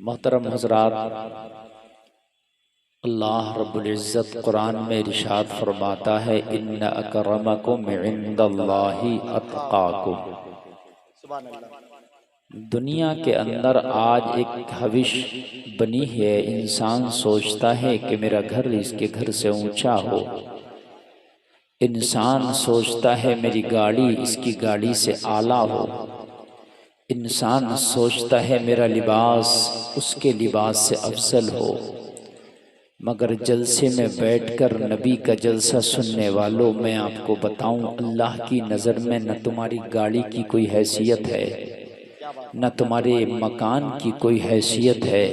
मोहतरम हज़रात, अल्लाह रब्बुल इज़्ज़त कुरान में इरशाद फरमाता है, इन्न अकरमकुम इंदल्लाहि अत्क़ाकुम। दुनिया के अंदर आज एक हविश बनी है, इंसान सोचता है कि मेरा घर इसके घर से ऊंचा हो। इंसान सोचता है मेरी गाड़ी इसकी गाड़ी से आला हो। इंसान सोचता है मेरा लिबास उसके लिबास से अफजल हो। मगर जलसे में बैठकर नबी का जलसा सुनने वालों, मैं आपको बताऊं, अल्लाह की नज़र में न तुम्हारी गाड़ी की कोई हैसियत है, न तुम्हारे मकान की कोई हैसियत है,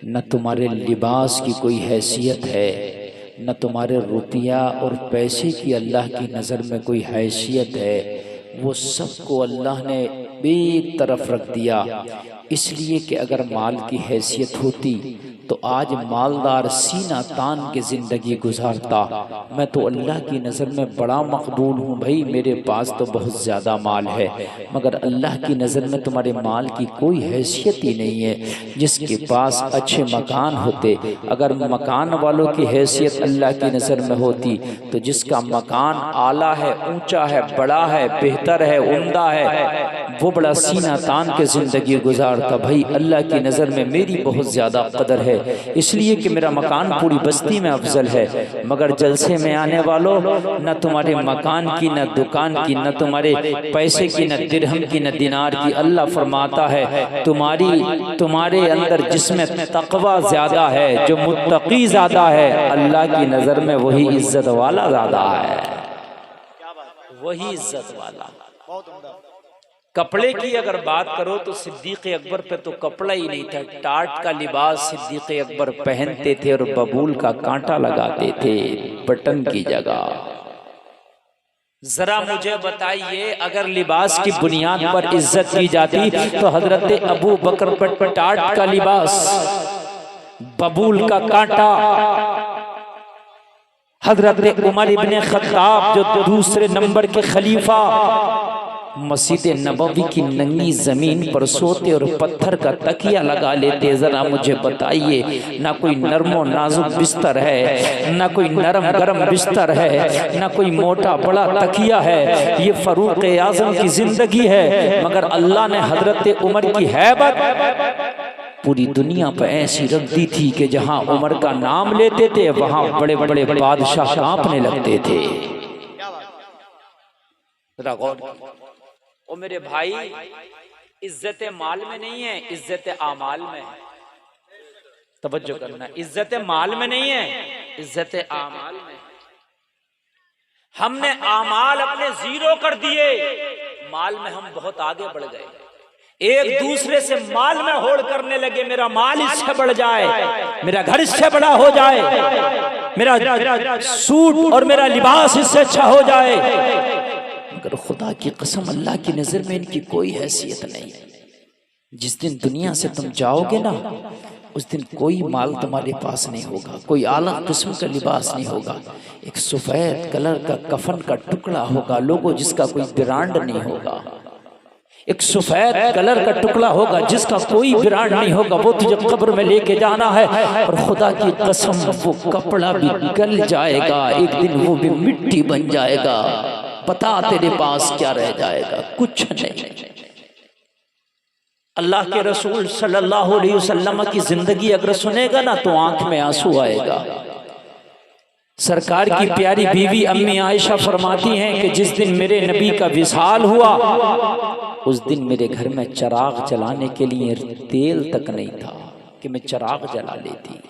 न तुम्हारे लिबास की कोई हैसियत है, न तुम्हारे रुपया और पैसे की अल्लाह की नज़र में कोई हैसियत है। वो सबको अल्लाह ने एक तरफ रख दिया, इसलिए कि अगर माल की हैसियत होती तो आज मालदार सीना तान के ज़िंदगी गुजारता। मैं तो अल्लाह की नज़र में बड़ा मकबूल हूँ भाई, मेरे पास तो बहुत ज़्यादा माल है, मगर अल्लाह की नज़र में तुम्हारे माल की कोई हैसियत ही नहीं है। जिसके पास अच्छे मकान होते, अगर मकान वालों की हैसियत अल्लाह की नज़र में होती तो जिसका मकान आला है, ऊंचा है, बड़ा है, बेहतर है, उम्दा है, वो बड़ा सीना तान के ज़िंदगी गुजारता। भाई अल्लाह की नज़र में मेरी बहुत ज़्यादा कदर है, इसलिए कि मेरा मकान पूरी बस्ती में अफजल है। मगर जलसे में आने वालों, न तुम्हारे मकान की, न दुकान की, न तुम्हारे पैसे की, न दिरहम की, न दिनार की। अल्लाह फरमाता है तुम्हारे अंदर जिसमें तकवा ज़्यादा है, जो मुत्तकी ज़्यादा है, अल्लाह की नज़र में वही इज्जत वाला ज़्यादा है, वही इज्जत वाला। कपड़े की अगर बात करो तो सिद्दीक़ अकबर पे तो कपड़ा ही नहीं था। टाट का लिबास सिद्दीक़ अकबर पहनते थे और बबूल का कांटा लगाते थे बटन की जगह। जरा मुझे बताइए, अगर लिबास की बुनियाद पर इज्जत की जाती तो हजरत अबू बकर पर टाट का लिबास, बबूल का कांटा, हजरत उमर इब्ने खत्ताब जो दूसरे नंबर के खलीफा, मस्जिद नबवी की नंगी जमीन पर सोते और पत्थर का तकिया लगा लेते। जरा मुझे बताइए, ना कोई नरमो नाजुक बिस्तर है, ना कोई नरम गरम बिस्तर है, ना कोई मोटा बड़ा तकिया है, ये फरूक आजम की जिंदगी है। मगर अल्लाह ने हजरत उमर की हैबत पूरी दुनिया पर ऐसी रख दी थी कि जहां उमर का नाम लेते थे वहां बड़े बड़े बादशाह कांपने लगते थे। ओ मेरे भाई, इज्जत माल में नहीं है, इज्जत आमाल में है। तवज्जो करना, इज्जत माल में नहीं है, इज्जत आमाल में। हमने आमाल अपने जीरो कर दिए, माल में हम बहुत आगे बढ़ गए। एक दूसरे से माल में होड़ करने लगे, मेरा माल इससे बढ़ जाए, मेरा घर इससे बड़ा हो जाए, मेरा सूट और मेरा लिबास इससे अच्छा हो जाए। मगर खुदा की कसम, अल्लाह की नज़र में इनकी कोई हैसियत नहीं। जिस दिन दुनिया से तुम जाओगे ना, उस दिन कोई माल तुम्हारे पास नहीं होगा, कोई आला किस्म का लिबास नहीं होगा। एक सफ़ेद कलर का कफन का टुकड़ा होगा लोगों, जिसका कोई ब्रांड नहीं होगा। एक सफ़ेद कलर का टुकड़ा होगा जिसका कोई ब्रांड नहीं होगा। वो तुझे कब्र में लेके जाना है, और खुदा की कसम वो कपड़ा भी गल जाएगा, एक दिन वो भी मिट्टी बन जाएगा। पता तेरे पास क्या रह जाएगा? कुछ नहीं। अल्लाह के रसूल सल्लल्लाहु अलैहि वसल्लम की जिंदगी अगर सुनेगा ना तो आंख में आंसू आएगा। सरकार की प्यारी बीवी अम्मी आयशा फरमाती हैं कि जिस दिन मेरे नबी का विसाल हुआ, उस दिन मेरे घर में चिराग जलाने के लिए तेल तक नहीं था कि मैं चिराग जला लेती।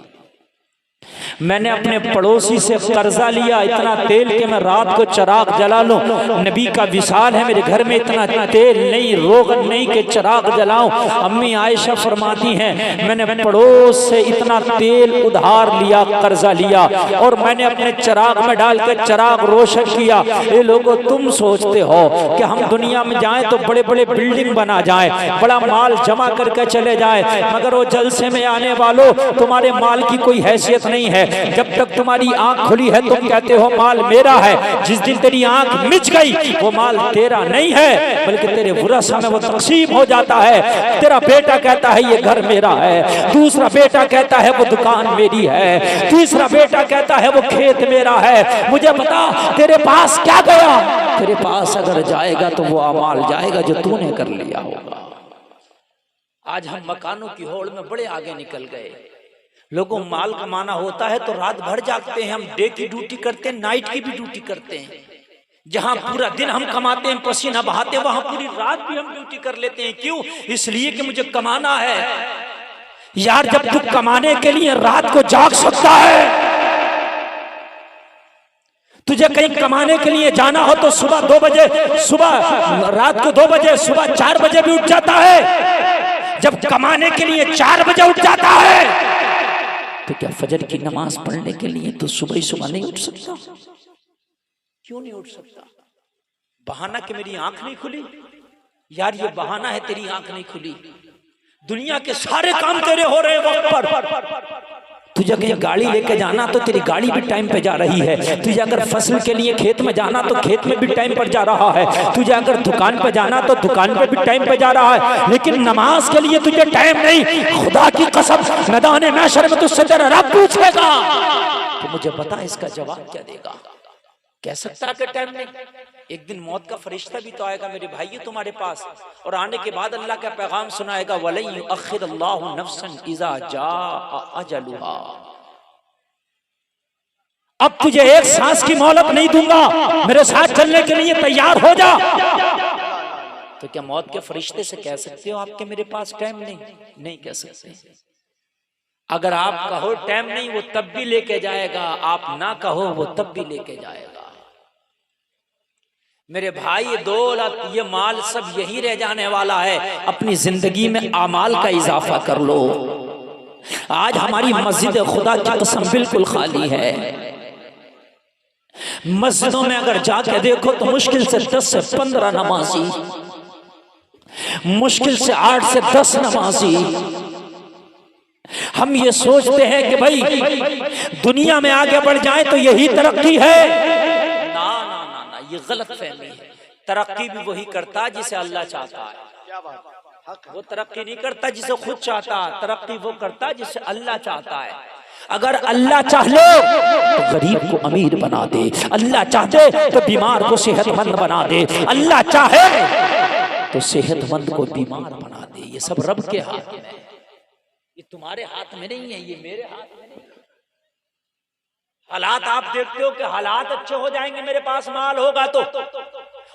मैंने अपने पड़ोसी से कर्जा लिया इतना तेल कि मैं रात को चिराग जला लूं। नबी का विसाल है, मेरे घर में इतना तेल नहीं, रोगन नहीं कि चिराग जलाऊं। अम्मी आयशा फरमाती हैं, मैंने पड़ोस से इतना तेल उधार लिया, कर्जा लिया, और मैंने अपने चिराग में डालकर चिराग रोशन किया। ये लोगों, तुम सोचते हो कि हम दुनिया में जाएं तो बड़े बड़े बिल्डिंग बना जाएं, बड़ा माल जमा करके चले जाएं, मगर वो जलसे में आने वालों, तुम्हारे माल की कोई हैसियत नहीं है। जब तक तुम्हारी आंख खुली है तुम कहते हो माल मेरा है, जिस दिन तेरी आंख मिच गई वो माल तेरा नहीं है बल्कि तेरे वरसा में वो तकसीम हो जाता है। तेरा बेटा कहता है ये घर मेरा है, दूसरा बेटा कहता है वो दुकान मेरी है, तीसरा बेटा कहता है वो खेत मेरा है। मुझे बता तेरे पास क्या गया? तेरे पास अगर जाएगा तो वो अमाल जाएगा जो तूने कर लिया होगा। आज हम मकानों की होड़ में बड़े आगे निकल गए। लोगों माल कमाना होता है तो रात भर जागते हैं, हम डे की ड्यूटी करते हैं, नाइट की भी ड्यूटी करते हैं। जहां पूरा दिन हम कमाते हैं, पसीना बहाते हैं, वहां पूरी रात भी हम ड्यूटी कर लेते हैं। क्यों? इसलिए कि मुझे कमाना है। यार जब तू कमाने के लिए रात को जाग सकता है, तुझे कहीं कमाने के लिए जाना हो तो सुबह 2 बजे, सुबह रात को 2 बजे, सुबह 4 बजे भी उठ जाता है। जब कमाने के लिए 4 बजे उठ जाता है तो क्या फजर की नमाज पढ़ने के लिए तो सुबह ही सुबह नहीं उठ सकता? क्यों नहीं उठ सकता? बहाना कि मेरी आंख नहीं खुली। यार ये बहाना है, तेरी आंख नहीं खुली। दुनिया के सारे काम तेरे हो रहे हैं वक्त पर। तुझे कहीं गाड़ी लेके जाना तो तेरी गाड़ी भी टाइम पे जा रही है। तुझे अगर फसल के लिए खेत में जाना तो खेत में भी टाइम पर जा रहा है। तुझे अगर दुकान पे जाना तो दुकान पे भी टाइम पे जा रहा है, लेकिन नमाज के लिए तुझे टाइम नहीं। खुदा की कसम मैदान महशर में तुझसे तेरा रब पूछेगा तो मुझे बता इसका जवाब क्या देगा? कह सकता है कि टाइम नहीं। एक दिन मौत का फरिश्ता भी तो आएगा मेरे भाइयों तुम्हारे पास, और आने के बाद अल्लाह का पैगाम सुनाएगा वलन युअख्खिरुल्लाहु नफ्सन इज़ा जाअ अजलुहा। अब तुझे एक सांस की मोहलत नहीं दूंगा, मेरे साथ चलने के लिए तैयार हो जा। तो क्या मौत के फरिश्ते से कह सकते हो आपके मेरे पास टाइम नहीं? नहीं कह सकते। अगर आप कहो टाइम नहीं वो तब भी लेके जाएगा, आप ना कहो वो तब भी लेके जाएगा। मेरे भाई ये दौलत ये माल सब यही रह जाने वाला है। अपनी जिंदगी में आमाल का इजाफा कर लो। आज हमारी मस्जिद खुदा की कसम बिल्कुल खाली है। मस्जिदों में अगर जाके देखो तो मुश्किल से 10 से 15 नमाजी, मुश्किल से 8 से 10 नमाजी। हम ये सोचते हैं कि भाई दुनिया में आगे बढ़ जाए तो यही तरक्की है। ये गलत फहमी है। तरक्की भी वही करता जिसे अल्लाह चाहता है। वो तरक्की नहीं करता जिसे खुद चाहता, तरक्की वो करता जिसे अल्लाह चाहता है। अगर अल्लाह चाहे तो गरीब को अमीर बना दे, अल्लाह चाहते तो बीमार को सेहतमंद बना दे, अल्लाह चाहे तो सेहतमंद को बीमार बना दे। ये सब रब के हाथ में है, ये तुम्हारे हाथ में नहीं है, ये मेरे हाथ में नहीं है। हालात आप देखते हो कि हालात अच्छे हो जाएंगे, मेरे पास माल होगा तो।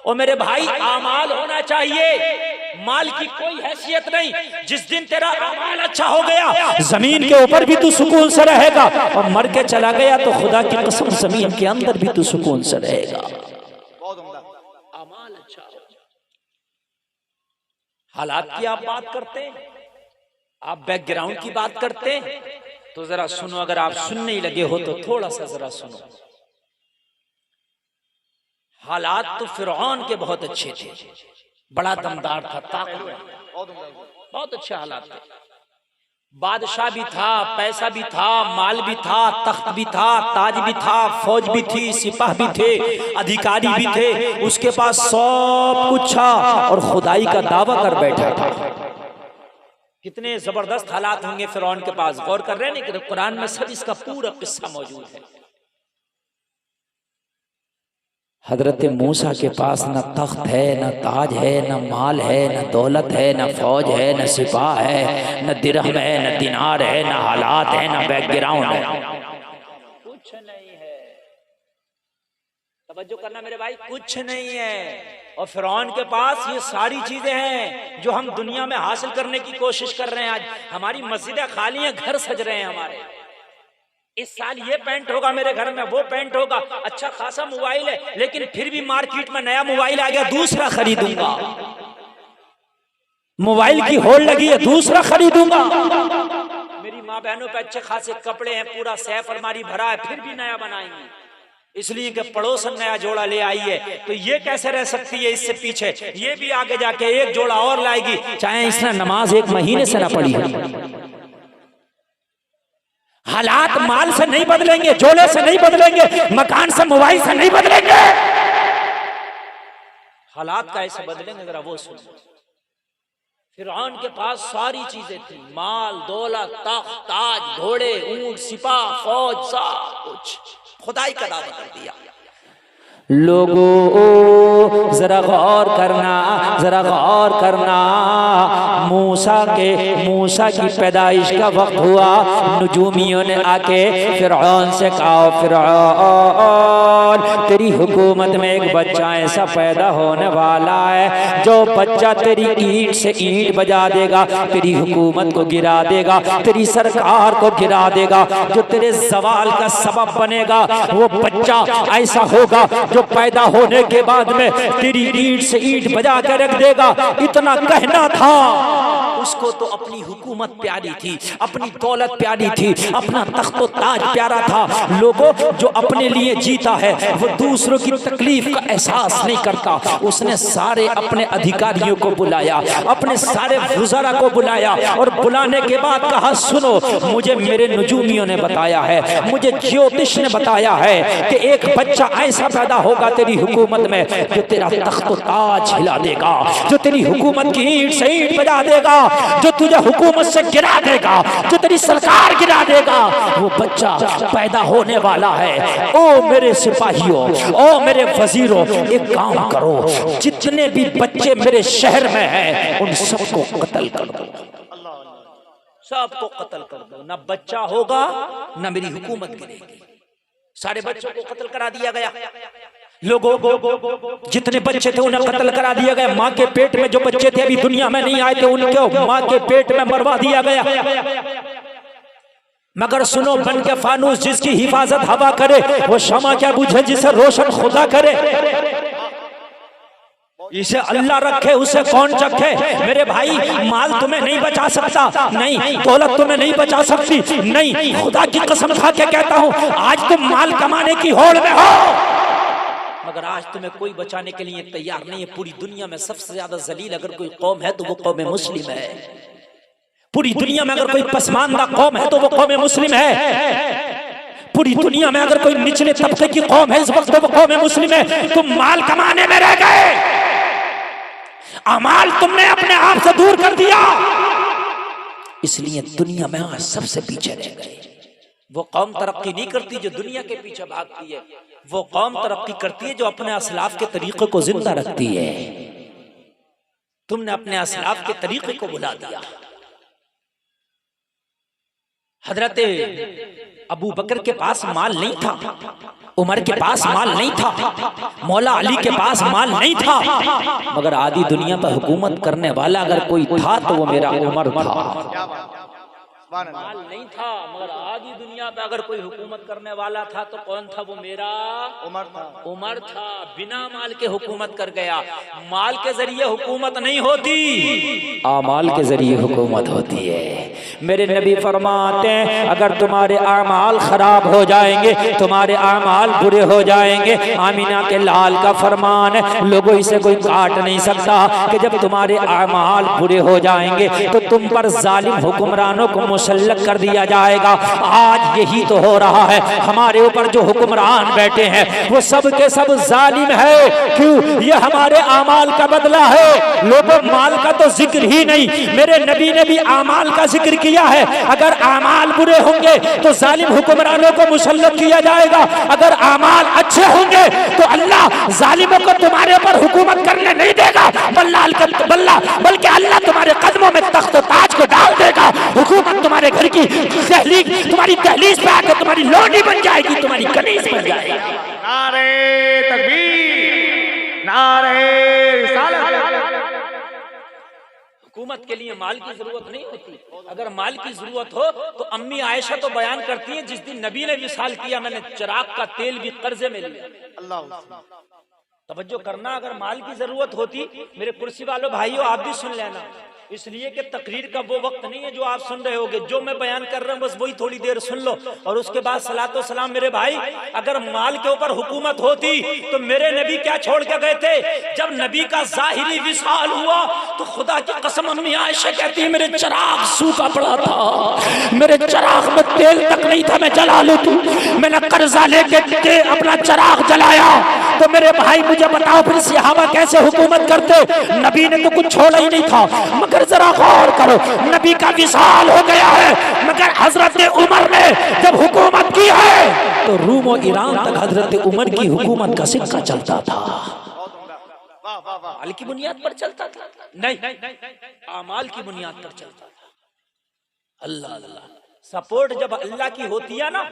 और मेरे भाई आमाल होना चाहिए, माल की कोई हैसियत नहीं। जिस दिन तेरा आमाल अच्छा हो गया जमीन के ऊपर भी तू सुकून से रहेगा, और मर के चला गया तो खुदा की कसम जमीन के अंदर भी तू सुकून से रहेगा। आमाल अच्छा हो। हालात की आप बात करते हैं, आप बैकग्राउंड की बात करते हैं, तो जरा सुनो। अगर आप सुनने ही लगे हो तो थोड़ा सा जरा सुनो। हालात तो फिरौन के बहुत अच्छे थे, बड़ा दमदार था, ताकतवर, बहुत अच्छे हालात थे। बादशाह भी था, पैसा भी था, माल भी था, तख्त भी था, ताज भी था, फौज भी थी, सिपाह भी थे, अधिकारी भी थे, उसके पास सब कुछ था और खुदाई का दावा कर बैठा था। कितने जबरदस्त हालात होंगे फिरौन के पास। गौर कर रहे हैं कि कुरान में सब इसका पूरा किस्सा मौजूद है। हजरत मूसा के पास न तख्त है, न ताज है, न माल है, न दौलत है, न फौज है, न सिपाह है, न दिरहम है, न दिनार है, न हालात है, न बैकग्राउंड है, कुछ नहीं है। तवज्जो करना मेरे भाई, कुछ नहीं है। और फिरौन के पास ये सारी चीजें हैं जो हम दुनिया में हासिल करने की कोशिश कर रहे हैं। आज हमारी मस्जिदें खाली हैं, घर सज रहे हैं हमारे। इस साल ये पेंट होगा मेरे घर में, वो पेंट होगा, अच्छा खासा मोबाइल है, लेकिन फिर भी मार्केट में नया मोबाइल आ गया, दूसरा खरीदूंगा। मोबाइल की होड़ लगी है, दूसरा खरीदूंगा। मेरी माँ बहनों पे अच्छे खासे कपड़े हैं, पूरा सैफ अलमारी भरा है, फिर भी नया बनाएंगे, इसलिए कि पड़ोसन नया जोड़ा ले आई है। तो ये कैसे रह सकती है इससे पीछे? ये भी आगे जाके एक जोड़ा और लाएगी, चाहे इसने नमाज 1 महीने से ना पढ़ी है। हालात माल से नहीं बदलेंगे, झोले से नहीं बदलेंगे, मकान से, मोबाइल से नहीं बदलेंगे। हालात कैसे बदलेंगे जरा वो सुनो। फिरौन के पास सारी चीजें थी, माल, दौलत, तख्त, ताज, घोड़े, ऊंट, सिपाह, फौज, सब कुछ। खुदाई का दावा कर दिया। लोगों जरा गौर करना, जरा गौर करना। मूसा की पैदाइश का वक्त हुआ, नजूमियों ने आके फिरौन से कहा, फिरौन तेरी हुकूमत में एक बच्चा ऐसा पैदा होने वाला है जो बच्चा तेरी ईंट से ईंट बजा देगा, तेरी हुकूमत को गिरा देगा, तेरी सरकार को गिरा देगा। जो तेरे सवाल का सबब बनेगा वो बच्चा ऐसा होगा जो पैदा होने के बाद में तेरी ईंट से ईंट बजा कर रख देगा। इतना कहना था। उसको तो अपनी हुकूमत प्यारी थी, अपनी दौलत प्यारी थी, अपना तख्तो ताज प्यारा था। लोगों जो अपने लिए जीता है वो दूसरों की तकलीफ का एहसास नहीं करता। उसने सारे अपने अधिकारियों को बुलाया, अपने सारे वुज़रा को बुलाया और बुलाने के बाद कहा, सुनो, मुझे मेरे नजूमियों ने बताया है, मुझे ज्योतिष ने बताया है कि एक बच्चा ऐसा पैदा होगा तेरी हुकूमत में जो तेरा तख्तो ताज हिला देगा, जो तेरी हुकूमत की ईंट से ईंट बजा देगा, जो तुझे हुकूमत से गिरा देगा, जो तेरी सरकार गिरा देगा। वो बच्चा पैदा होने वाला है। ओ मेरे सिपाहियों, ओ मेरे वजीरों, एक काम करो, जितने भी बच्चे मेरे शहर में हैं उन सबको कत्ल कर दो, सबको कत्ल कर दो। ना बच्चा होगा ना मेरी हुकूमत गिरेगी। सारे बच्चों को कत्ल करा दिया गया। लोगों जितने बच्चे थे उन्हें कत्ल करा दिया गया। माँ के पेट में जो बच्चे थे अभी दुनिया में नहीं आए थे उनको माँ के पेट में मरवा दिया गया। मगर सुनो, बन के फानूस जिसकी हिफाजत हवा करे वो शमा क्या बुझे जिसे रोशन खुदा करे। इसे अल्लाह रखे उसे कौन चखे। मेरे भाई, माल तुम्हें नहीं बचा सकता, नहीं दौलत तुम्हें नहीं बचा सकती, नहीं, खुदा की कसम खा के कहता हूँ आज तुम माल कमाने की होड़ में हो मगर आज तुम्हें कोई बचाने के लिए तैयार नहीं है। पूरी दुनिया में सबसे ज्यादा जलील अगर कोई कौम है तो वो कौम मुस्लिम है। पूरी दुनिया में अगर कोई पसमानदा कौम है तो वो कौम मुस्लिम है। पूरी दुनिया में अगर कोई निचले तबके की कौम है इस वक्त तो वो कौम मुस्लिम है। तुम माल कमाने में रह गए, अमाल तुमने अपने आप से दूर कर दिया, इसलिए दुनिया में आज सबसे पीछे रह गए। वो कौम तरक्की नहीं करती जो दुनिया के पीछे भागती है, वो कौम तरक्की करती है जो अपने असलाफ के तरीके को जिंदा रखती है। तुमने अपने असलाफ के तरीके को भुला दिया। हजरत अबू बकर के पास माल नहीं था, उमर के पास माल नहीं था, मौला अली के पास माल नहीं था, मगर आधी दुनिया पर हुकूमत करने वाला अगर कोई था तो वो मेरा उमर था। माल नहीं था मगर आधी दुनिया पे अगर कोई हुकूमत करने वाला था तो कौन था? वो मेरा उमर था। बिना माल के हुकूमत कर गया। माल के जरिए हुकूमत नहीं होती, आमाल के जरिए हुकूमत होती है। मेरे नबी फरमाते हैं अगर तुम्हारे आमाल खराब हो जाएंगे, तुम्हारे आमाल बुरे हो जाएंगे, आमीना के लाल का फरमान है, लोगों इसे कोई काट नहीं सकता कि जब तुम्हारे आमाल बुरे हो जाएंगे तो तुम पर जालिम हुक्मरानों को मुसल्लत कर दिया जाएगा। आज यही तो हो रहा है। हमारे ऊपर जो हुक्मरान बैठे हैं वो सब के सब जालिम है। क्यों? ये हमारे आमाल का बदला है। लोगों माल का तो जिक्र ही नहीं, मेरे नबी ने भी आमाल का जिक्र किया है। अगर आमाल बुरे होंगे तो जालिम हुक्मरानों को मुसल्लत किया जाएगा, अगर आमाल अच्छे होंगे तो अल्लाह जालिमों को तुम्हारे ऊपर हुकूमत करने नहीं देगा, बल्कि अल्लाह तुम्हारे कदमों में तख्त ताज को डाल देगा। हुकूमत तुम्हारे घर की तुम्हारी दहलीज पे आकर तुम्हारी लोडी बन जाएगी, तुम्हारी कनीज बन जाएगी। नारे तकबीर, नारे रिसालत। हुकूमत के लिए माल की जरूरत नहीं होती। अगर माल की जरूरत हो तो अम्मी आयशा तो बयान करती है जिस दिन नबी ने विसाल किया मैंने चिराग का तेल भी कर्जे में लिया। अल्लाह तवज्जो करना, अगर माल की जरूरत होती, मेरे कुर्सी वालों भाइयों आप भी सुन लेना, इसलिए कि तकरीर का वो वक्त नहीं है जो आप सुन रहे होगे। जो मैं बयान कर रहा हूँ बस वही थोड़ी देर सुन लो और उसके बाद सलातो सलाम। मेरे भाई, अगर माल के ऊपर हुकूमत होती तो मेरे नबी क्या छोड़ के गए थे? जब नबी का जाहिरी विसाल हुआ तो खुदा की कसम अम्मी आयशा कहती है मेरे चिराग सूखा पड़ा था, मेरे चिराग में तेल तक नहीं था, मैं जला लेती। मैंने कर्जा लेके अपना चिराग जलाया। तो मेरे भाई मुझे बताओ फिर सहाबा कैसे हुकूमत करते? नबी ने तो कुछ छोड़ा ही नहीं था। मगर जरा गौर करो, नबी का विसाल हो गया है, मगर हजरत उमर ने जब हुकूमत की है तो रूम और ईरान तक हजरत उमर की हुकूमत का सिक्का चलता था। माल की बुनियाद पर चलता था? नहीं, अमाल की बुनियाद पर चलता था। अल्लाह अल्लाह। सपोर्ट जब अल्लाह की होती है ना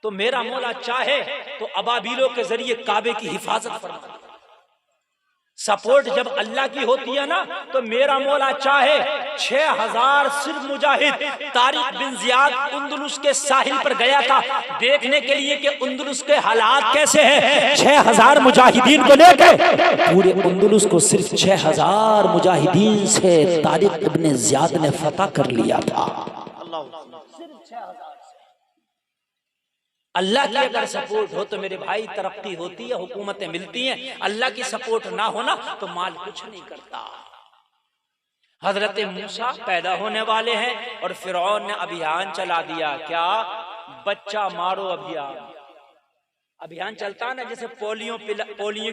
तो मेरा मौला चाहे तो अबाबीलों के जरिए काबे की हिफाजत फरमा। सपोर्ट जब अल्लाह की होती है ना तो मेरा मौला चाहे 6000 सिर्फ मुजाहिद। तारिक बिन जियाद उंदुलुस के साहिल पर गया था देखने के लिए कि उंदुलुस के हालात कैसे हैं। 6000 मुजाहिदीन को लेकर पूरे उंदुलुस को सिर्फ 6000 मुजाहिदीन से तारिक इब्न जियाद ने फतह कर लिया था। अल्लाह की अगर सपोर्ट हो तो मेरे भाई तरक्की होती है, हुकूमतें मिलती हैं। अल्लाह की सपोर्ट ना होना तो माल कुछ नहीं करता। हजरत मूसा पैदा होने वाले हैं और फिरौन ने अभियान चला दिया। क्या? बच्चा मारो अभियान। अभियान चलता ना जैसे पोलियो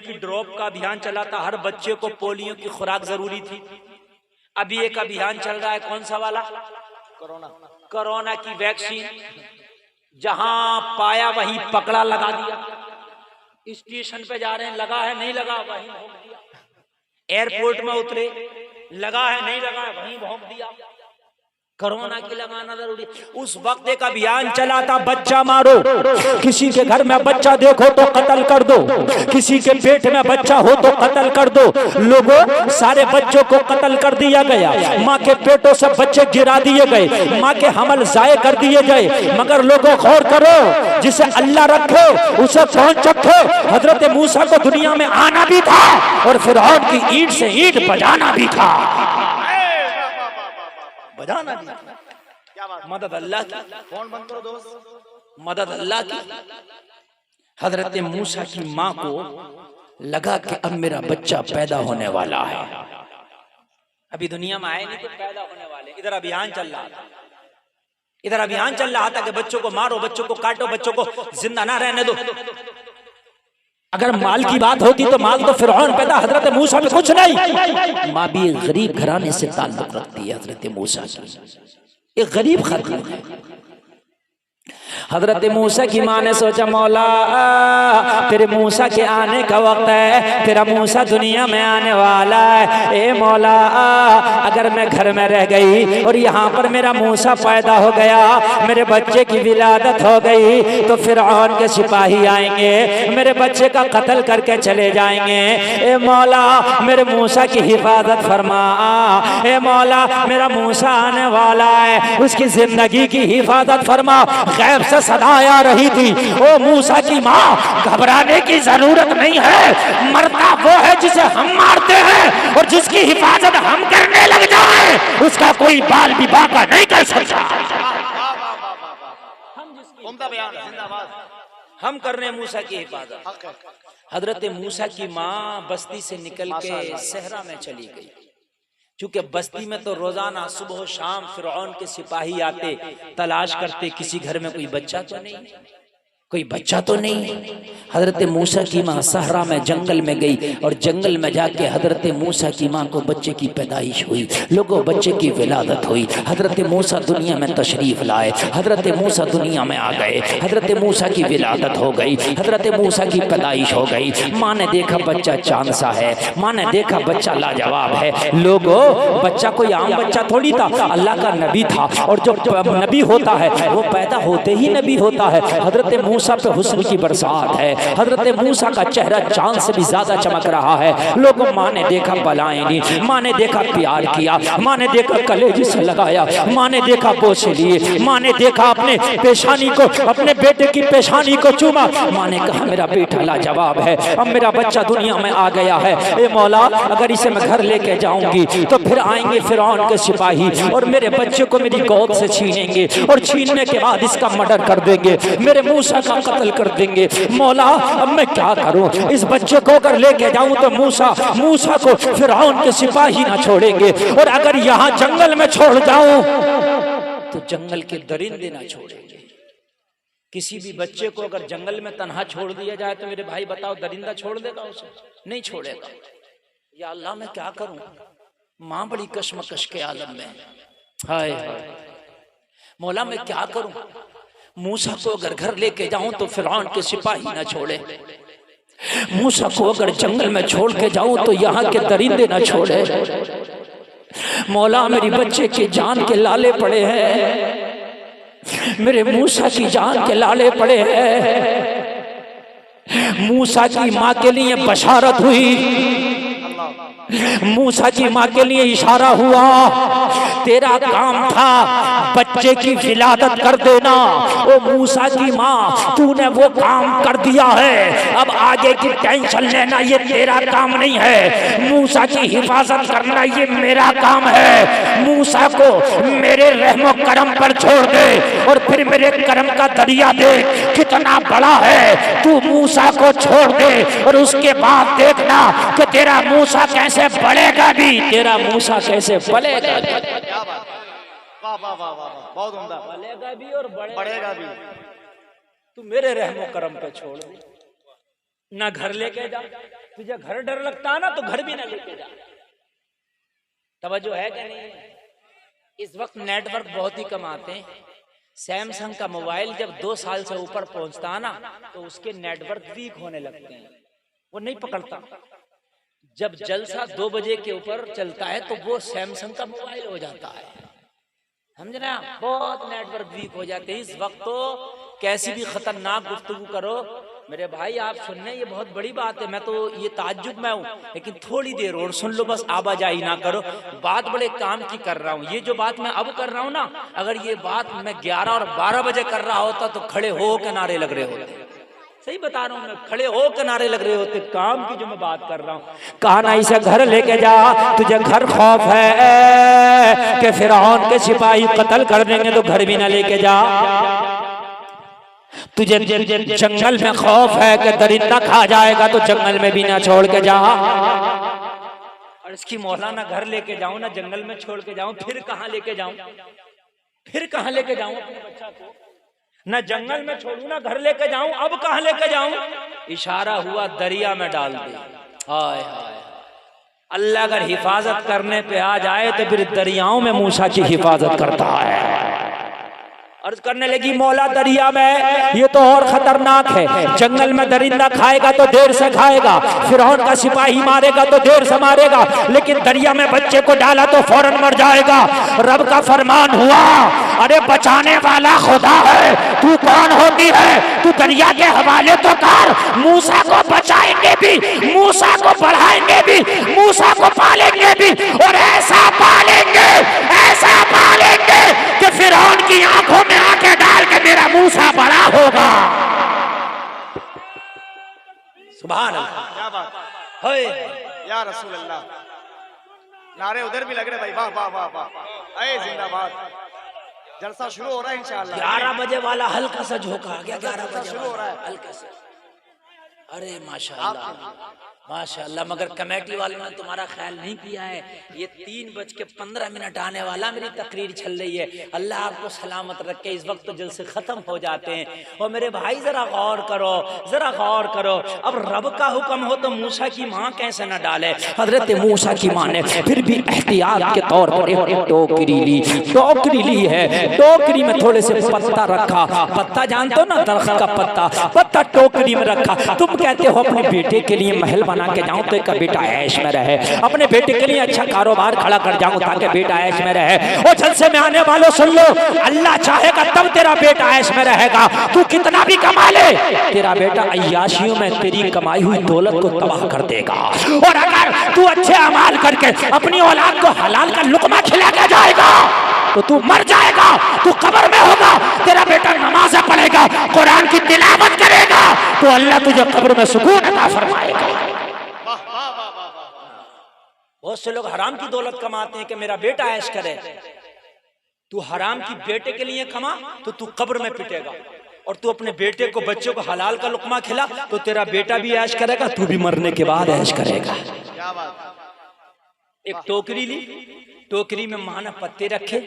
की ड्रॉप का अभियान चला था। हर बच्चे को पोलियो की खुराक जरूरी थी। अभी एक अभियान चल रहा है, कौन सा वाला? कोरोना की वैक्सीन। जहां पाया वहीं पकड़ा, लगा दिया। स्टेशन पे जा रहे हैं, लगा है नहीं लगा वहीं भोंक दिया। एयरपोर्ट में उतरे, लगा है नहीं लगा वहीं भोंक दिया। कोरोना की लगाना जरूरी। उस वक्त एक अभियान चला था, बच्चा मारो। किसी के घर में बच्चा देखो तो कत्ल कर दो, किसी के पेट में बच्चा हो तो कत्ल कर दो। लोगों सारे बच्चों को कत्ल कर दिया गया। माँ के पेटों से बच्चे गिरा दिए गए, माँ के हमल जाये कर दिए गए। मगर लोगों गौर करो, जिसे अल्लाह रखे उसे कौन चखे। हजरत मूसा को दुनिया में आना भी था और फिरौन की ईंट से ईंट बजाना भी था। बजाना भी। क्या बात? मदद अल्लाह की। फोन बंद करो दोस्त। मदद अल्लाह की। हजरत मूसा की माँ को लगा कि अब मेरा बच्चा पैदा होने वाला है। अभी दुनिया में आए नहीं तो पैदा होने वाले। इधर अभियान चल रहा था, इधर अभियान चल रहा था कि बच्चों को मारो, बच्चों को काटो, बच्चों को जिंदा ना रहने दो। अगर माल की बात होती तो माल तो फिरौन पैदा, हजरत मूसा में कुछ नहीं। माँ भी एक गरीब घराने से ताल्लुक रखती है। हजरत मूसा की एक गरीब खातून है। हजरत मूसा की माँ ने सोचा मौला तेरे मूसा के आने का वक्त है, तेरा मूसा दुनिया में आने वाला है। ए मौला अगर मैं घर में रह गई और यहाँ पर मेरा मूसा पैदा हो गया, मेरे बच्चे की विलादत हो गई तो फिरौन के सिपाही आएंगे, मेरे बच्चे का कत्ल करके चले जाएंगे। ए मौला मेरे मूसा की हिफाजत फरमा। ए मौला मेरा मूसा आने वाला है, उसकी जिंदगी की हिफाजत फरमा। गैब से सदा आ रही थी, ओ मूसा की माँ घबराने की जरूरत नहीं है, मरता वो है जिसे हम मारते हैं और जिसकी हिफाजत हम करने लग जाए उसका कोई बाल भी बाका नहीं कर सकता। हम कर रहे हैं मूसा की हिफाजत। हजरत मूसा की माँ बस्ती से निकल के सहरा में चली गई, क्योंकि बस्ती में तो रोजाना सुबह शाम फिरौन के सिपाही आते, तलाश करते किसी घर में कोई बच्चा तो नहीं, कोई बच्चा तो नहीं। हजरत मूसा की माँ सहरा में जंगल में गई और जंगल में जाके हजरत मूसा की माँ को बच्चे की पैदाइश हुई, लोगों बच्चे की विलादत हुई। हजरत मूसा दुनिया में तशरीफ लाए, हजरत मूसा दुनिया में आ गए, हजरत मूसा की विलादत हो गई, हजरत मूसा की पैदाइश हो गई। माँ ने देखा बच्चा चांद सा है, माँ ने देखा बच्चा लाजवाब है। लोगों बच्चा कोई आम बच्चा थोड़ी था, अल्लाह का नबी था और जो नबी होता है वो पैदा होते ही नबी होता है। हजरत मूसा पे हुस्न की बरसात है। हजरत मूसा का चेहरा चांद से भी ज्यादा चमक रहा है। लोगों, माँ ने देखा बलाएं दी, माँ ने देखा प्यार किया, माँ ने देखा कलेजे से लगाया, माँ ने देखा बोसे लिए, माँ ने देखा अपने पेशानी को, अपने बेटे की पेशानी को चूमा। माँ ने कहा मेरा बेटा लाजवाब है, अब मेरा बच्चा दुनिया में आ गया है। ए मौला, अगर इसे मैं घर लेके जाऊंगी तो फिर आएंगे फिरौन के सिपाही और मेरे बच्चे को मेरी गोद से छीनेंगे और छीनने के बाद इसका मर्डर कर देंगे, मेरे मूसा का कत्ल कर देंगे। मौला, अब मैं क्या करूं? इस बच्चे को अगर लेके जाऊं तो मूसा को फिरौन के सिपाही ना छोड़ेंगे, और अगर यहाँ जंगल में छोड़ जाऊं तो जंगल के दरिंदे ना छोड़ेंगे। किसी भी बच्चे को अगर जंगल में तन्हा छोड़ दिया जाए तो मेरे भाई बताओ, दरिंदा छोड़ देगा उसे? नहीं छोड़ेगा। या अल्लाह, मैं क्या करूं? माँ बड़ी कशमकश के आलम में। हाय मौला, मैं क्या करूं? मूसा को अगर घर लेके जाऊं तो फिरौन के सिपाही ना छोड़े, मूसा को अगर जंगल में छोड़ के जाऊं तो यहाँ के दरिंदे ना छोड़े। मौला, मेरी बच्चे की जान के लाले पड़े हैं, मेरे मूसा की जान के लाले पड़े हैं। मूसा की माँ के लिए बशारत हुई, मूसा की माँ के लिए इशारा हुआ, तेरा काम था बच्चे की विलादत कर देना। ओ मूसा की माँ, तूने वो काम कर दिया है, अब आगे की टेंशन लेना ये तेरा काम नहीं है, मूसा की हिफाजत करना ये मेरा काम है। मूसा को मेरे रहमो करम पर छोड़ दे और फिर मेरे करम का दरिया देख कितना बड़ा है। तू मूसा को छोड़ दे और उसके बाद देखना कि तेरा मूसा कैसे बढ़ेगा भी, तेरा मूसा कैसे बढ़ेगा। वाह वाह वाह वाह, बहुत उम्दा। बढ़ेगा भी और बढ़ेगा भी। तू मेरे रहमो करम पे छोड़ दे, ना घर लेके जा। तुझे घर डर लगता है ना तो घर भी ना लेके जा। तवज्जो है कि नहीं? इस वक्त नेटवर्क बहुत ही कम आते हैं। सैमसंग का मोबाइल जब 2 साल से ऊपर पहुंचता है ना तो उसके नेटवर्क वीक होने लगते हैं, वो नहीं पकड़ता। जब जलसा 2 बजे के ऊपर चलता है तो वो सैमसंग का मोबाइल हो जाता है, समझ रहे हैं? बहुत नेटवर्क वीक हो जाते हैं। इस वक्त तो कैसी भी खतरनाक गुफ्तगू करो मेरे भाई, आप सुनने ये बहुत बड़ी बात है, मैं तो ये ताज्जुब में हूँ, लेकिन थोड़ी देर और सुन लो, बस आवाजाही ना करो। बात बड़े काम की कर रहा हूँ। ये जो बात मैं अब कर रहा हूँ ना, अगर ये बात मैं 11 और 12 बजे कर रहा होता तो खड़े हो के नारे लग रहे होते। सही बता रहा हूँ मैं, खड़े हो के नारे लग रहे होते। काम की जो मैं बात कर रहा हूँ। कहा ना इसे घर लेके जा, तुझे घर खौफ है कि फिरौन के सिपाही कत्ल कर देंगे तो घर भी ना लेके जा। तुझे जंगल में खौफ है कि दरिंदा खा जाएगा तो जंगल में भी ना छोड़ के जा। और इसकी मौलाना घर लेके जाऊं ना जंगल में छोड़ के जाऊं, फिर कहाँ लेके जाऊं? फिर कहाँ लेके जाऊं अपने बच्चा को? ना जंगल में छोड़ू ना घर लेके जाऊं, अब कहाँ लेके जाऊं? इशारा हुआ दरिया में डाल दे। हाय हाय, अल्लाह अगर हिफाजत करने पे आ जाए तो फिर दरियाओं में मूसा की हिफाजत करता है। अर्ज करने लगी मौला दरिया में ये तो और खतरनाक है। जंगल में दरिंदा खाएगा तो देर से खाएगा, फिरौन का सिपाही मारेगा तो देर से मारेगा, लेकिन दरिया में बच्चे को डाला तो फौरन मर जाएगा। रब का फरमान हुआ, अरे बचाने वाला खुदा है, तू कौन होती है? तू दरिया के हवाले तो कर। मूसा को बचाएंगे भी, मूसा को बढ़ाएंगे भी, मूसा को पालेंगे भी, और ऐसा पालेंगे कि फिरौन की आंखों में आंखें डाल के मेरा मूसा बड़ा होगा। सुभान अल्लाह, क्या बात है या रसूल अल्लाह। नारे उधर भी लग रहे भाई, वाह वाह वाह वाह, ऐ जिंदाबाद। जलसा शुरू हो रहा है इंशाअल्लाह। 11 बजे वाला हल्का सा झोंका आ गया, 11 बजे शुरू हो रहा है हल्का सा। अरे माशाअल्लाह माशाअल्लाह, मगर कमेटी वालों ने तुम्हारा ख्याल नहीं किया है। ये 3:15 आने वाला मेरी तकरीर चल रही है। अल्लाह आपको सलामत रखे। इस वक्त तो जलसे खत्म हो जाते हैं। और मेरे भाई जरा गौर करो, जरा गौर करो। अब रब का हुक्म हो तो मूसा की माँ कैसे न डाले? हजरत मूसा की माँ ने फिर भी एहतियात के तौर पर एक टोकरी ली, टोकरी ली है। टोकरी में थोड़े से पत्ता रखा, पत्ता जानते हो ना, दरख्त का पत्ता, पत्ता टोकरी में रखा। तुम कहते हो अपने बेटे के लिए महल बना के जाऊं तो एक बेटा ऐश में रहे, अपने बेटे के लिए अच्छा कारोबार खड़ा कर जाऊं ताकि बेटा ऐश में रहे। और जलसे में आने वालों सुन लो, अल्लाह चाहेगा तब तेरा बेटा ऐश में रहेगा। तू कितना भी कमा ले, तेरा बेटा अय्याशियों में तेरी कमाई हुई दौलत को तबाह कर देगा। और अगर तू अच्छे अमाल करके अपनी औलाद को हलाल का लुकमा खिला के जाएगा तो तू मर जाएगा, तू कब्र में होगा, तेरा बेटा नमाज़ पढ़ेगा, कुरान की तिलावत करेगा, तो अल्लाह तुझे कब्र में सुकून अता फरमाएगा। बहुत से लोग हराम की दौलत कमाते हैं कि मेरा बेटा ऐश करे। तू हराम की बेटे के लिए कमा तो तू कब्र में पिटेगा, और तू अपने बेटे को बच्चों को हलाल का लुकमा खिला तो तेरा बेटा भी ऐश करेगा, तू भी मरने के बाद ऐश करेगा। एक टोकरी ली, टोकरी में माँ ने पत्ते रखे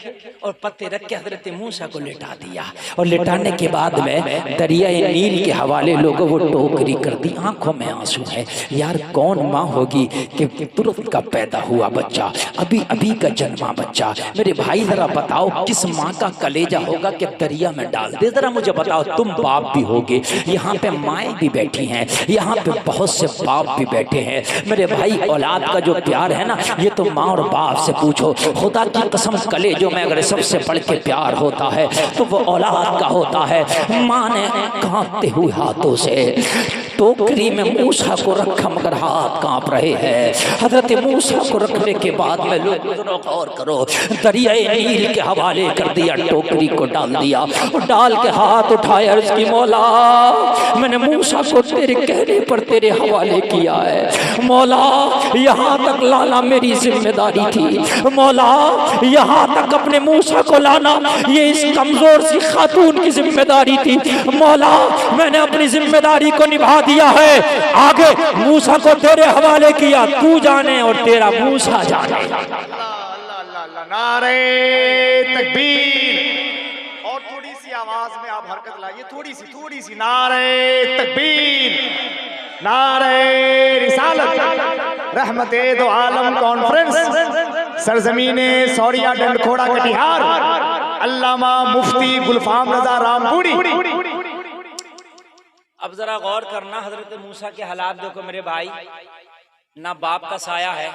और पत्ते रख के हजरत मूसा को लेटा दिया, और लेटाने के बाद में दरिया नील के हवाले लोगों वो टोकरी कर दी। आंखों में आंसू है, यार कौन माँ होगी कि तुरंत का पैदा हुआ बच्चा, अभी अभी का जन्मा बच्चा। मेरे भाई जरा बताओ किस माँ का कलेजा होगा कि दरिया में डाल दे। जरा मुझे बताओ, तुम बाप भी होगे, यहाँ पे माएँ भी बैठी हैं, यहाँ पे बहुत से बाप भी बैठे हैं। मेरे भाई औलाद का जो प्यार है ना, ये तो माँ और बाप से पूछो। खुदा की कसम, कलेजों में अगर सबसे बढ़ के प्यार होता है तो वो औलाद का होता है। माँ ने कांपते हुए हाथों से टोकरी में मूसा को रखा, मगर हाथ कांप रहे हैं। हजरत मूसा को रखने के बाद में लोग गौर करो, दरिया नील के हवाले कर दिया, टोकरी को डाल दिया, और डाल के हाथ उठाया, अर्ज़ की मौला मैंने मूसा को तेरे कहने पर तेरे हवाले किया है। मौला यहाँ तक लाना मेरी जिम्मेदारी थी, मौला यहाँ तक अपने मूसा को लाना ये इस कमजोर सी खातून की जिम्मेदारी थी। मौला मैंने अपनी जिम्मेदारी को निभा दिया है, आगे मूसा को तेरे हवाले किया, तू जाने और तेरा मूसा जाने। नारे तकबीर, और थोड़ी सी आवाज में आप हरकत लाइए, थोड़ी सी नारे तकबीर, नारे रिसालत, रहमते दो आलम कॉन्फ्रेंस, सरजमीने सौरिया डंडखोड़ा कटिहार, अल्लामा मुफ्ती गुलफाम रजा रामपुरी। अब जरा गौर करना, हजरत मूसा के हालात देखो मेरे भाई, ना बाप का साया है,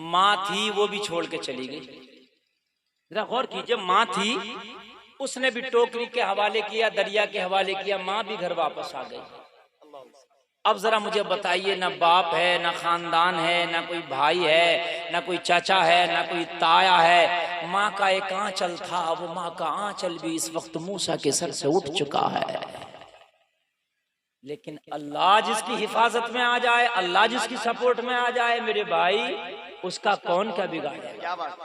माँ थी वो भी छोड़ के चली गई। जरा गौर कीजिए, माँ थी उसने भी टोकरी के हवाले किया, दरिया के हवाले किया, माँ भी घर वापस आ गई। अब जरा मुझे बताइए, ना बाप है, ना खानदान है, ना कोई भाई है, ना कोई चाचा है, ना कोई ताया है, माँ का एक आंचल था, वो माँ का आंचल भी इस वक्त मूसा के सर से उठ चुका है। लेकिन अल्लाह जिसकी हिफाजत में आ जाए, अल्लाह जिसकी सपोर्ट में आ जाए मेरे भाई, उसका कौन क्या बिगाड़े। क्या बात,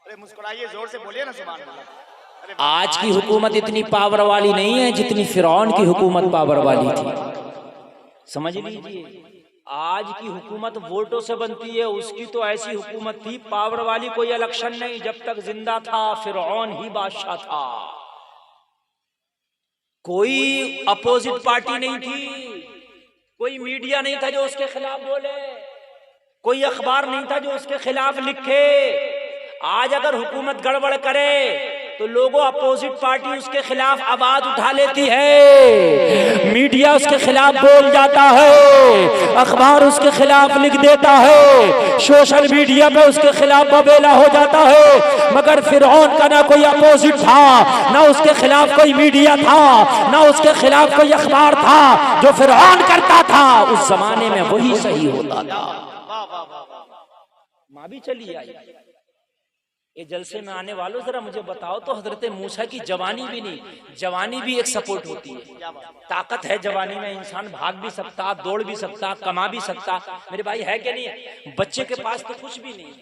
अरे मुस्कुराइए, जोर से बोलिए ना सुभान अल्लाह। आज की हुकूमत इतनी पावर वाली नहीं है जितनी फिरौन की हुकूमत पावर वाली थी, समझ लीजिए। आज की हुकूमत वोटों से बनती है, उसकी तो ऐसी हुकूमत थी पावर वाली, कोई इलेक्शन नहीं, जब तक जिंदा था फिरौन ही बादशाह था, कोई अपोजिट पार्टी नहीं थी, कोई मीडिया नहीं था जो उसके खिलाफ बोले, कोई अखबार नहीं था जो उसके खिलाफ लिखे। आज अगर हुकूमत गड़बड़ करे तो लोगों अपोजिट पार्टी उसके खिलाफ आवाज उठा लेती है, मीडिया उसके खिलाफ बोल जाता है, अखबार उसके खिलाफ लिख देता है, सोशल मीडिया पे उसके खिलाफ बबेला हो जाता है। मगर फिरौन का ना कोई अपोजिट था, ना उसके खिलाफ कोई मीडिया था, ना उसके खिलाफ कोई अखबार था। जो फिरौन करता था उस जमाने में वही सही होता था। माँ भी चली आई। ये जलसे में आने वालों जरा मुझे बताओ तो, हजरत मूसा की जवानी भी नहीं, जवानी भी एक सपोर्ट होती है, ताकत है जवानी में, इंसान भाग भी सकता, दौड़ भी सकता, कमा भी सकता। मेरे भाई है क्या नहीं है? बच्चे के पास तो कुछ भी नहीं,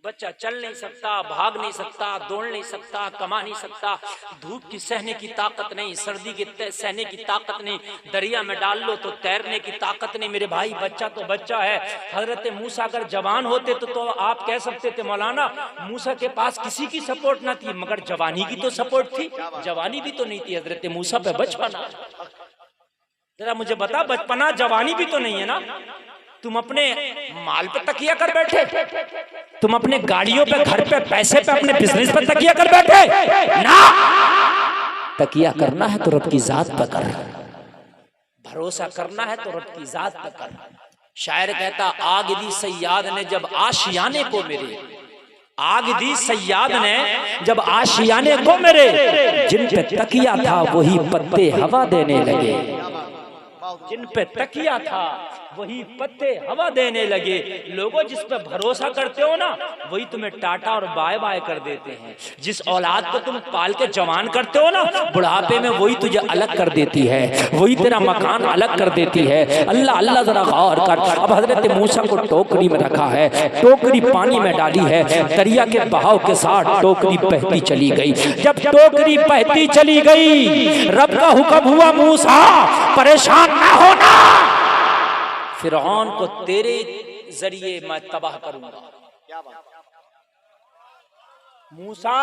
बच्चा चल नहीं सकता, भाग नहीं सकता, दौड़ नहीं सकता, कमा नहीं सकता, धूप की सहने की ताकत नहीं, सर्दी की सहने की ताकत नहीं, दरिया में डाल लो तो तैरने की ताकत नहीं। मेरे भाई बच्चा तो बच्चा है। हजरत मूसा अगर जवान होते तो आप कह सकते थे मौलाना मूसा के पास किसी की सपोर्ट ना थी, मगर जवानी की तो सपोर्ट थी, जवानी भी तो नहीं थी हजरत मूसा पे बचपना। जरा मुझे बता, बचपना जवानी भी तो नहीं है ना? तुम अपने माल पे तकिया कर बैठे, तुम अपने गाड़ियों पे, घर पे, पैसे पे, अपने बिजनेस पे तकिया कर बैठे ना। तकिया करना है तो रब की जात पर कर, भरोसा करना है तो रब की जात पर कर। शायर कहता आग दी सैयाद ने जब आशियाने को मेरे, आग दी सैयाद ने जब आशियाने को मेरे, जिन पे तकिया था वही पत्ते हवा देने लगे, जिन पे तकिया था वही पत्ते हवा देने लगे। लोगों जिस पे भरोसा करते हो ना वही तुम्हें टाटा और बाय बाय कर देते हैं। जिस औलाद को तुम पाल के जवान करते हो ना बुढ़ापे में वही तुझे अलग कर देती है, वही तेरा मकान अलग कर देती है। अल्लाह अल्लाह जरा गौर कर। अब हजरत मूसा को टोकरी में रखा है, टोकरी पानी में डाली है, दरिया के बहाव के साथ टोकरी बहती चली गई। जब टोकरी बहती चली गई रब का हुक्म हुआ मूसा परेशान ना होना, फिरौन को तेरे जरिए मैं तबाह करूंगा। मूसा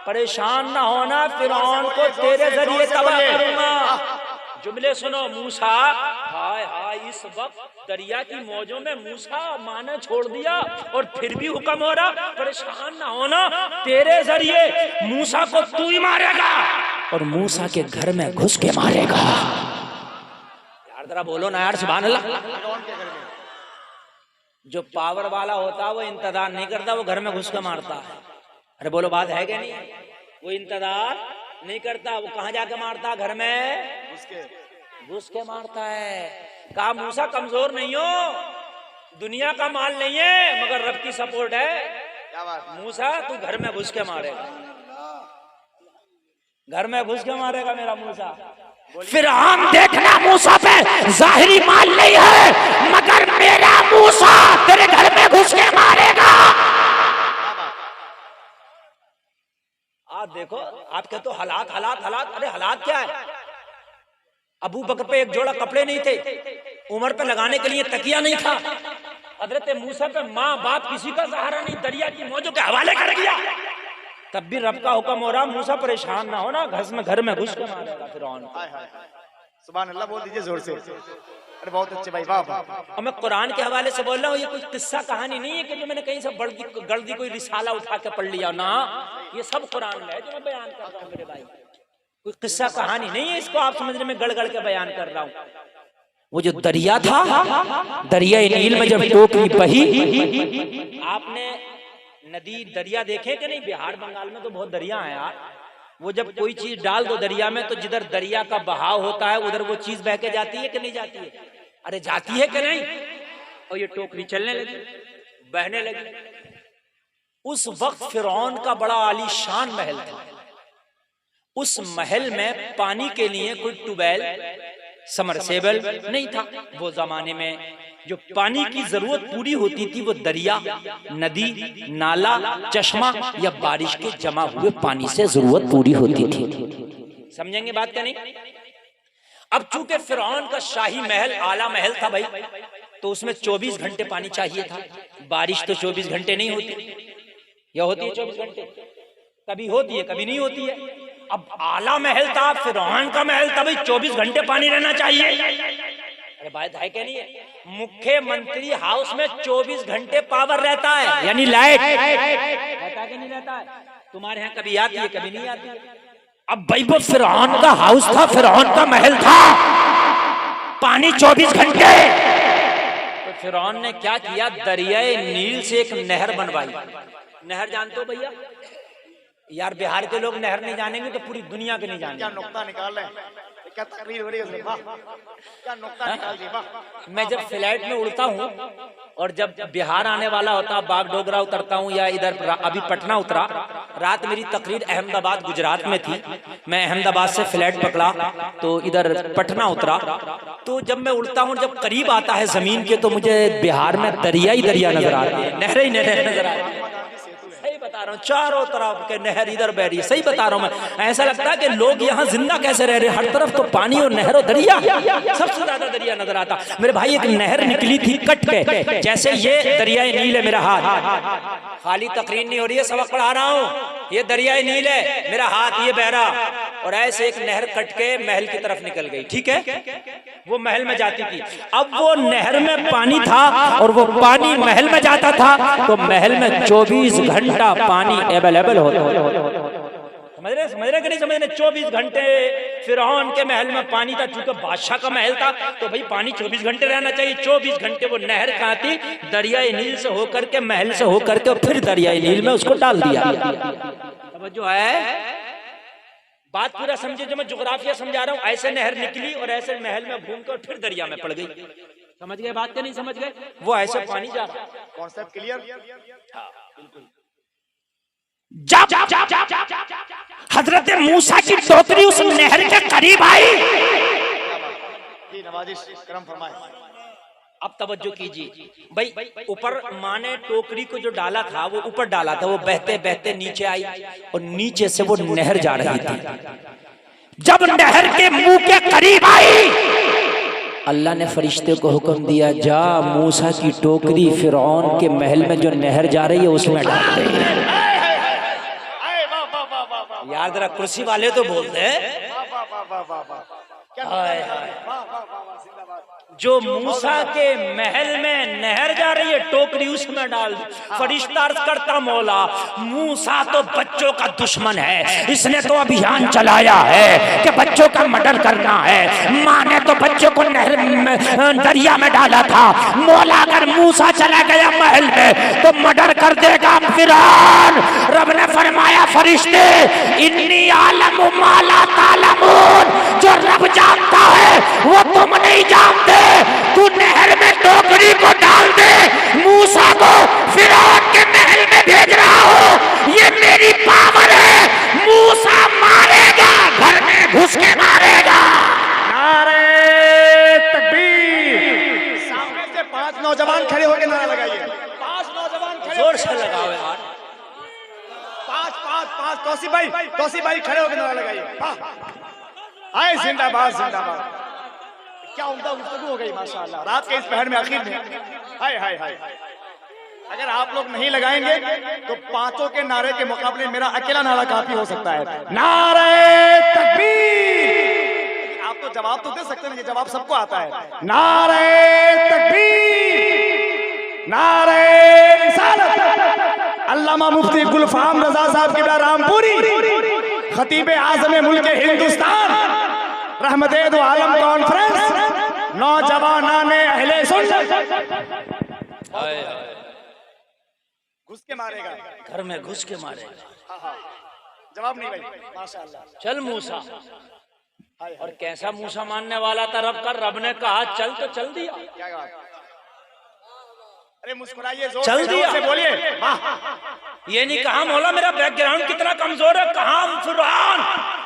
परेशान ना होना, फिरौन को तेरे जरिए तबाह करूंगा। जुमले सुनो। मूसा हाय हाय, इस वक्त दरिया की मौजों में मूसा माँ ने छोड़ दिया और फिर भी हुक्म हो रहा परेशान ना होना, तेरे जरिए मूसा को तू ही मारेगा और मूसा के घर में घुस के मारेगा। जरा बोलो ना यार सुभान अल्लाह। जो पावर वाला होता है वो इंतजार नहीं करता, वो घर में घुस के मारता है। अरे बोलो बात है क्या नहीं? वो इंतजार नहीं करता, वो कहाँ जाके मारता है? घर में घुस के मारता है। कहा मूसा कमजोर नहीं हो, दुनिया का माल नहीं है मगर रब की सपोर्ट है। मूसा तू घर में घुस के मारेगा, घर में घुस के मारेगा मेरा मूसा। फिर हम देखना मूसा पे जाहिरी माल नहीं है मगर मेरा मूसा तेरे घर में घुस के मारेगा। आप देखो, आपके तो हालात हालात हालात। अरे हालात क्या है? अबू बकर पे एक जोड़ा कपड़े नहीं थे, उमर पे लगाने के लिए तकिया नहीं था, हजरत मूसा पे माँ बाप किसी का सहारा नहीं, दरिया की मौजों के हवाले कर दिया। तब भी रब का हुक्म हो रहा मूसा परेशान ना होना, घर में घुस के मारेगा फिरौन। सुभान अल्लाह बोल दीजिए जोर से। अरे बहुत अच्छे भाई, वाह वाह। और मैं कुरान के हवाले से बोल रहा हूँ, ये कोई किस्सा कहानी नहीं है कि जो मैंने कहीं से गलती कोई रिसाला उठा के पढ़ लिया ना, ये सब कुरान में है जो मैं बयान कर रहा हूँ मेरे भाई। कोई किस्सा कहानी नहीं है, इसको आप समझने में गड़ के बयान कर रहा हूँ। वो जो दरिया था, दरिया नील में जब टोकरी बही, आपने नदी दरिया देखे कि नहीं? बिहार बंगाल में तो बहुत दरिया है यार। वो जब कोई चीज डाल दो दरिया में तो जिधर दरिया का बहाव होता है उधर वो चीज बह के जाती है कि नहीं जाती है? अरे जाती है कि नहीं? और ये टोकरी चलने लगी, बहने लगी। उस वक्त फिरौन का बड़ा आलीशान महल था। उस महल में पानी के लिए कोई ट्यूबवेल, समरसेबल नहीं था। वो जमाने में जो पानी की जरूरत पूरी होती थी वो दरिया, नदी, नाला, चश्मा या बारिश के जमा हुए पानी से जरूरत पूरी होती थी। समझेंगे बात क्या नहीं? अब चूंकि फिरौन का शाही महल आला महल था भाई, तो उसमें 24 घंटे पानी चाहिए था। बारिश तो 24 घंटे नहीं होती, या होती है 24 घंटे? कभी होती है कभी नहीं होती है। अब आला महल था, फिरौन का महल था भाई, 24 घंटे पानी रहना चाहिए। अरे बात है क्या नहीं है? मुख्यमंत्री हाउस में 24 घंटे पावर रहता है, यानी लाइट रहता कि नहीं रहता है? तुम्हारे यहाँ कभी आती है कभी नहीं आती है। अब भाई वो फिरौन का हाउस था, फिरौन का महल था, पानी 24 घंटे। तो फिरौन ने क्या किया? दरियाए नील से एक नहर बनवाई। नहर जानते हो भैया? यार बिहार के लोग नहर नहीं जानेंगे तो पूरी दुनिया के नहीं जानेंगे। क्या नुक्ता निकाल रहे हैं, क्या तकरीर हो रही है, क्या नुक्ता निकाल दिया। मैं जब फ्लाइट में उड़ता हूँ और जब बिहार आने वाला होता, बागडोगरा उतरता हूँ या इधर अभी पटना उतरा, रात मेरी तकरीर अहमदाबाद गुजरात में थी। मैं अहमदाबाद से फ्लाइट पकड़ा तो इधर पटना उतरा। तो जब मैं उड़ता हूँ, जब करीब आता है जमीन के, तो मुझे बिहार में दरिया ही दरिया नजर आती है, नहरें ही नहरें नजर आती है। सही बता रहा हूँ, चारों तरफ के नहर इधर बह रही है। सही बता रहा हूँ मैं। ऐसा लगता है कि लोग यहाँ जिंदा कैसे रह रहे हैं, हर तरफ तो पानी और नहर और दरिया, सबसे ज्यादा दरिया नजर आता। मेरे भाई एक नहर निकली थी कट के, जैसे ये दरियाए नील है मेरा हाथ, खाली तकरीर नहीं हो रही है, सबक पढ़ा रहा हूँ। ये दरियाए नील है मेरा हाथ, ये बह रहा, और ऐसे एक नहर कट के महल की तरफ निकल गई। ठीक है, वो महल में जाती थी। अब वो नहर में पानी था और वो पानी महल में जाता था, तो महल में 24 घंटा पानी अवेलेबल होता। समझ रहे कि नहीं समझ रहे? 24 घंटे फिरौन के महल में पानी था, चूंकि बादशाह का महल था तो भाई पानी 24 घंटे रहना चाहिए। 24 घंटे वो नहर कहाँ थी? दरियाई नील से होकर के, महल से होकर के, फिर दरियाई नील में उसको डाल दिया। अब जो है बात पूरा समझे, जो मैं ज्योग्राफिया समझा रहा हूँ, ऐसे नहर निकली और ऐसे महल में घूमकर फिर दरिया में पड़ गई। समझ गए बात? क्या नहीं समझ गए? वो ऐसे पानी जा रहा। Concept clear? जब हजरत मूसा की टोकरी उस नहर के करीब आई, नवाजिश करम फरमाए। अब तवज्जो कीजिए भाई, ऊपर माँ ने टोकरी को जो डाला था वो ऊपर डाला था, वो बहते बहते नीचे आई और नीचे से वो नहर जा रही थी। जब नहर के मुंह के करीब आई, अल्लाह ने फरिश्ते को हुक्म दिया, जा मूसा की टोकरी फिरौन के महल में जो नहर जा रही है उसमें डाल दे। यार जरा कुर्सी वाले तो बोलते हैं। जो मूसा के महल में नहर जा रही है, टोकरी उसमें डाल दी। फरिश्ता अर्ज करता, मौला मूसा तो बच्चों का दुश्मन है, इसने तो अभियान चलाया है कि बच्चों का मर्डर करना है। माँ ने तो बच्चों को नहर में, दरिया में डाला था। मौला अगर मूसा चला गया महल में तो मर्डर कर देगा फिरौन। रब ने फरमाया, फरिश्ते इन्नी आलमु मा ला तालमून, जो रब जानता है वो तुम नहीं जानते। तू नहर में टोकरी को डाल दे, मूसा को फिरौन के महल में भेज रहा हूँ, ये मेरी पावर है। मूसा मारेगा, घर में घुस के मारेगा। नारे तकबीर। सामने से 5 नौजवान खड़े होकर नारा लगाइए। 5 नौजवान खड़े, जोर से लगाओ यार। 5 तौसीफ भाई खड़े होकर नारा लगाइए। आए जिंदाबाद जिंदाबाद। क्या उम्दा गुफ्तगू हो गई माशाअल्लाह, रात के इस पहर में आखिर में। हाय हाय हाय। अगर आप लोग नहीं लगाएंगे तो 5 के नारे के मुकाबले मेरा अकेला नारा काफी हो सकता है। नारे तकबीर। आप तो जवाब तो दे सकते हैं, ये जवाब सबको आता है। नारे तकबीर, नारे रिसालत। अल्लामा मुफ्ती गुलफाम रजा साहब की रामपुरी, खतीब आज़म मुल्क हिंदुस्तान, रहमते दो आलम कॉन्फ्रेंस, नौजवानाने अहले सुन्नत। घुस के मारेगा, घर में घुस के मारेगा। जवाब नहीं भाई, माशाअल्लाह। चल मूसा, और कैसा मूसा मानने वाला था रब का? रब ने कहा चल तो चल दिया। क्या कहा? अरे मुस्कुराइए, जोर चल दिया से बोलिए। ये नहीं कहा मौला मेरा बैकग्राउंड कितना कमजोर है। कहा फिरौन,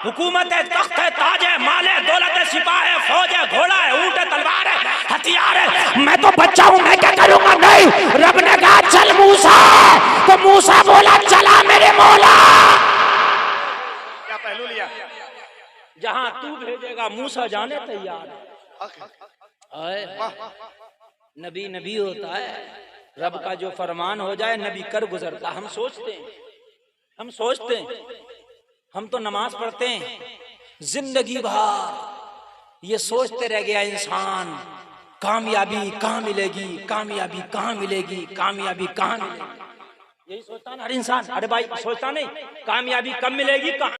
हुकूमत है, तख्त है, ताज है, माल है, दौलत है, सिपाह है, फौज है, घोड़ा है, ऊंट है, तलवार है, हथियार है, मैं तो बच्चा हूं, मैं क्या करूंगा? नहीं, रब ने कहा चल मूसा, तो मूसा बोला चला मेरे मौला। क्या पहलू लिया? जहां तू भेजेगा मूसा जाने तैयार है। नबी नबी होता है, रब का जो फरमान हो जाए नबी कर गुजरता। हम सोचते हैं, हम तो नमाज पढ़ते हैं, जिंदगी भर ये सोचते रह गया इंसान, कामयाबी कहाँ मिलेगी, कामयाबी कहाँ मिलेगी, कामयाबी कहाँ मिलेगी। यही सोचता ना हर इंसान। अरे भाई सोचता नहीं कामयाबी कब मिलेगी, कहाँ